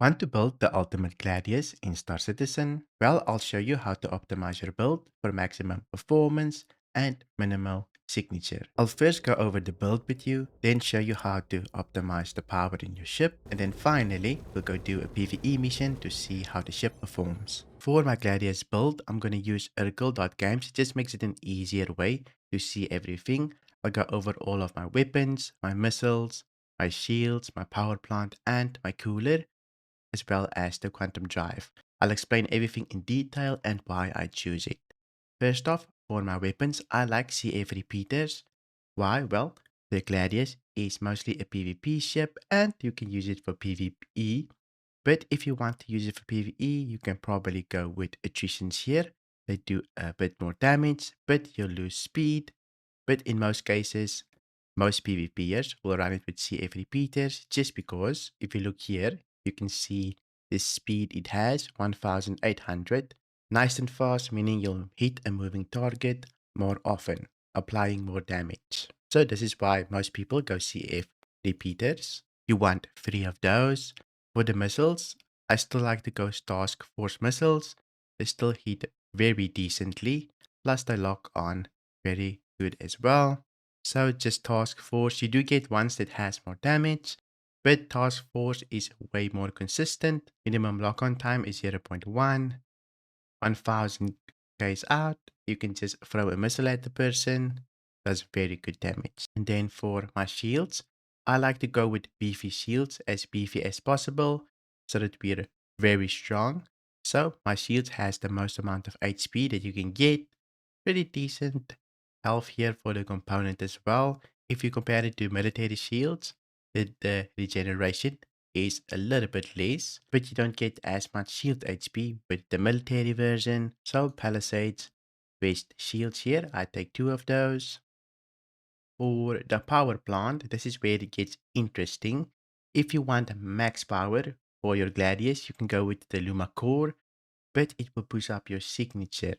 Want to build the ultimate Gladius in Star Citizen? Well, I'll show you how to optimize your build for maximum performance and minimal signature. I'll first go over the build with you, then show you how to optimize the power in your ship, and then finally, we'll go do a PvE mission to see how the ship performs. For my Gladius build, I'm going to use Urkel.games. It just makes it an easier way to see everything. I'll go over all of my weapons, my missiles, my shields, my power plant, and my cooler, as well as the quantum drive. I'll explain everything in detail and why I choose it. First off, for my weapons, I like CF repeaters. Why? Well, the Gladius is mostly a PvP ship and you can use it for PvE. But if you want to use it for PvE, you can probably go with attritions here. They do a bit more damage, but you'll lose speed. But in most cases, most PvPers will run it with CF repeaters just because if you look here, you can see the speed it has, 1800. Nice and fast, meaning you'll hit a moving target more often, applying more damage. So this is why most people go CF repeaters. You want 3 of those. For the missiles, I still like to go Task Force missiles. They still hit very decently, plus they lock on very good as well. So just Task Force, you do get ones that has more damage, but Task Force is way more consistent. Minimum lock-on time is 0.1. 1000 Ks out, you can just throw a missile at the person. Does very good damage. And then for my shields, I like to go with beefy shields, as beefy as possible, so that we're very strong. So my shields has the most amount of HP that you can get. Pretty decent health here for the component as well. If you compare it to military shields, the regeneration is a little bit less, but you don't get as much shield HP with the military version. So Palisades, best shields here. I take 2 of those. For the power plant, this is where it gets interesting. If you want max power for your Gladius, you can go with the Luma Core, but it will push up your signature.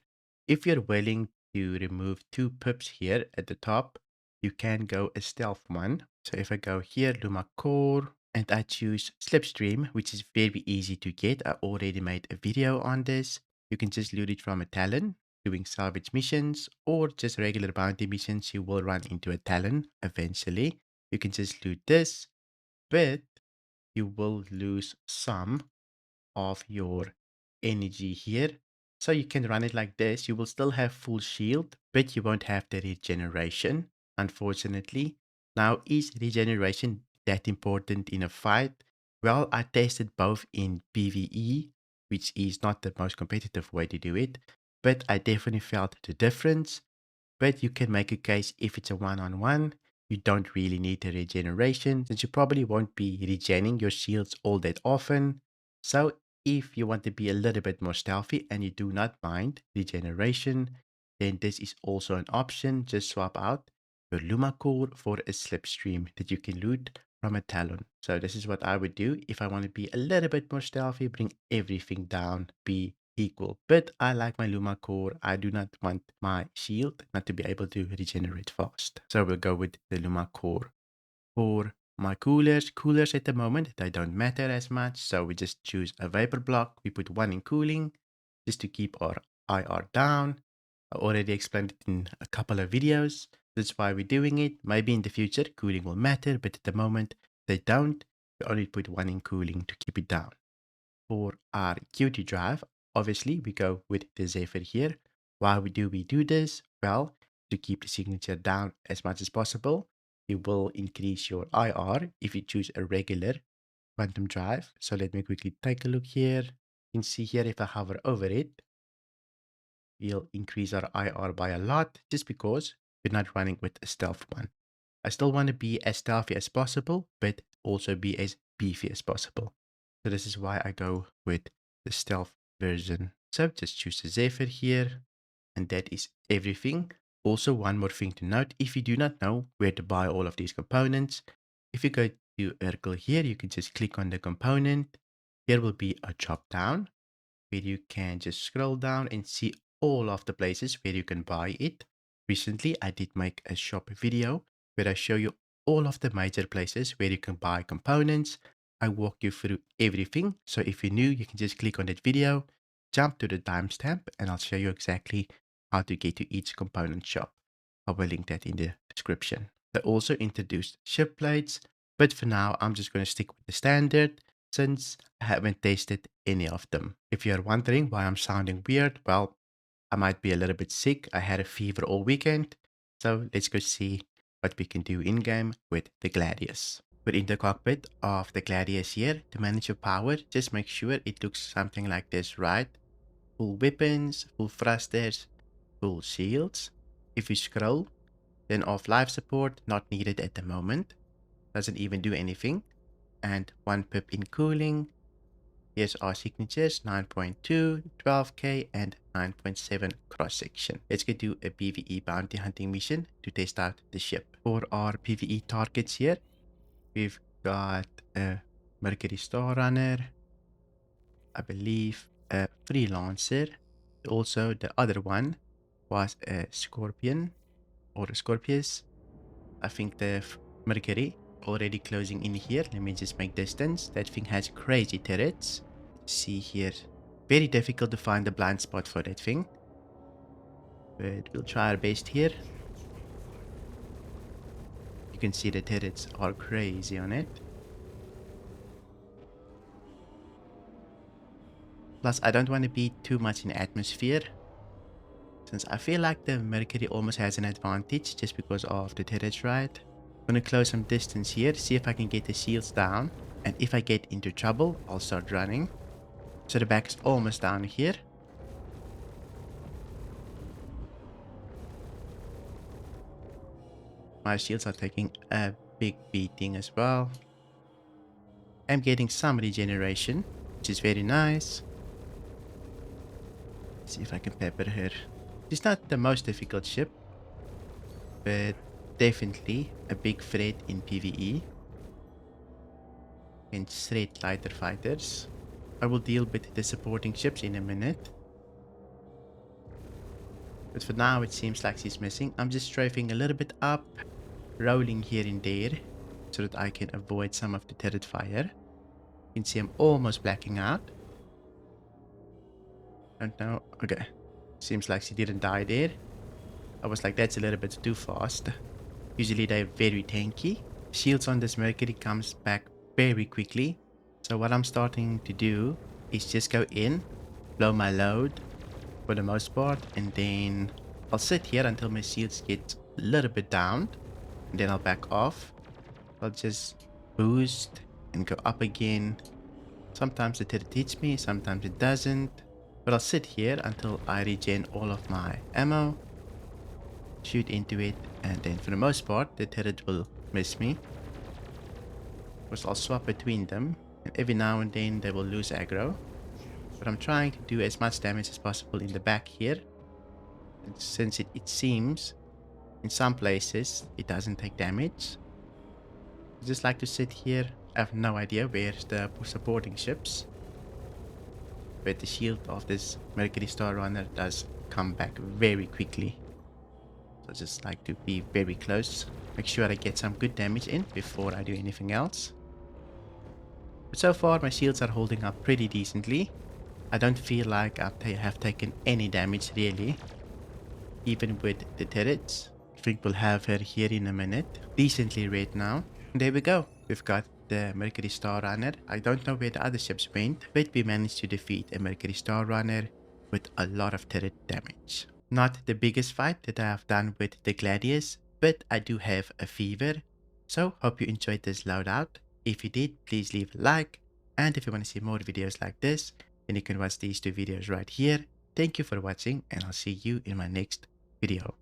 If you're willing to remove 2 pips here at the top, you can go a stealth one. So if I go here, Luma Core, and I choose Slipstream, which is very easy to get. I already made a video on this. You can just loot it from a Talon, doing salvage missions, or just regular bounty missions. You will run into a Talon eventually. You can just loot this, but you will lose some of your energy here. So you can run it like this. You will still have full shield, but you won't have the regeneration, unfortunately. Now, is regeneration that important in a fight? Well, I tested both in PvE, which is not the most competitive way to do it, but I definitely felt the difference. But you can make a case if it's a one-on-one, you don't really need the regeneration since you probably won't be regenning your shields all that often. So if you want to be a little bit more stealthy and you do not mind regeneration, then this is also an option. Just swap out your Luma Core for a Slipstream that you can loot from a Talon. So this is what I would do if I want to be a little bit more stealthy, bring everything down, be equal. But I like my Luma Core. I do not want my shield not to be able to regenerate fast. So we'll go with the Luma Core. For my coolers at the moment, they don't matter as much. So we just choose a vapor block. We put 1 in cooling just to keep our IR down. I already explained it in a couple of videos. That's why we're doing it. Maybe in the future, cooling will matter, but at the moment, they don't. We only put 1 in cooling to keep it down. For our QT drive, obviously we go with the Zephyr here. Why do we do this? Well, to keep the signature down as much as possible, you will increase your IR if you choose a regular quantum drive. So let me quickly take a look here. You can see here if I hover over it, we'll increase our IR by a lot just because we're not running with a stealth one. I still want to be as stealthy as possible, but also be as beefy as possible. So this is why I go with the stealth version. So just choose the Zephyr here, and that is everything. Also, one more thing to note, if you do not know where to buy all of these components, if you go to Urkel here, you can just click on the component. Here will be a drop down where you can just scroll down and see all of the places where you can buy it. Recently, I did make a shop video where I show you all of the major places where you can buy components. I walk you through everything. So if you're new, you can just click on that video, jump to the timestamp, and I'll show you exactly how to get to each component shop. I will link that in the description. They also introduced ship plates, but for now, I'm just going to stick with the standard since I haven't tested any of them. If you're wondering why I'm sounding weird, well, I might be a little bit sick. I had a fever all weekend. So let's go see what we can do in-game with the Gladius. Within the cockpit of the Gladius here, to manage your power, just make sure it looks something like this, right? Full weapons, full thrusters, full shields. If you scroll, then off life support, not needed at the moment. Doesn't even do anything. And 1 pip in cooling. Here's our signatures, 9.2, 12k, and 9.7 cross-section. Let's go do a PvE bounty hunting mission to test out the ship. For our PvE targets here, we've got a Mercury Star Runner, I believe a Freelancer. Also, the other one was a Scorpion or a Scorpius. I think the Mercury already closing in here. Let me just make distance. That thing has crazy turrets. See here, very difficult to find the blind spot for that thing, but we'll try our best here. You can see the turrets are crazy on it. Plus, I don't want to be too much in atmosphere, since I feel like the Mercury almost has an advantage just because of the turrets, right? I'm gonna close some distance here, see if I can get the shields down, and if I get into trouble, I'll start running. So the back is almost down here. My shields are taking a big beating as well. I'm getting some regeneration, which is very nice. Let's see if I can pepper her. She's not the most difficult ship, but definitely a big threat in PvE and straight lighter fighters. I will deal with the supporting ships in a minute. But for now, it seems like she's missing. I'm just strafing a little bit up, rolling here and there, so that I can avoid some of the turret fire. You can see I'm almost blacking out. Don't know. Okay. Seems like she didn't die there. I was like, that's a little bit too fast. Usually they're very tanky. Shields on this Mercury comes back very quickly. So what I'm starting to do is just go in, blow my load for the most part, and then I'll sit here until my shields get a little bit down, and then I'll back off. I'll just boost and go up again. Sometimes the turret hits me, sometimes it doesn't. But I'll sit here until I regen all of my ammo, shoot into it, and then for the most part the turret will miss me. Because I'll swap between them, and every now and then they will lose aggro. But I'm trying to do as much damage as possible in the back here. And since it seems in some places it doesn't take damage, I just like to sit here. I have no idea where's the supporting ships, but the shield of this Mercury Star Runner does come back very quickly. So I just like to be very close, make sure I get some good damage in before I do anything else. But so far my shields are holding up pretty decently. I don't feel like I have taken any damage really, even with the turrets. I think we'll have her here in a minute. Decently red now. And there we go. We've got the Mercury Star Runner. I don't know where the other ships went, but we managed to defeat a Mercury Star Runner with a lot of turret damage. Not the biggest fight that I have done with the Gladius, but I do have a fever. So hope you enjoyed this loadout. If you did, please leave a like. And if you want to see more videos like this, then you can watch these two videos right here. Thank you for watching, and I'll see you in my next video.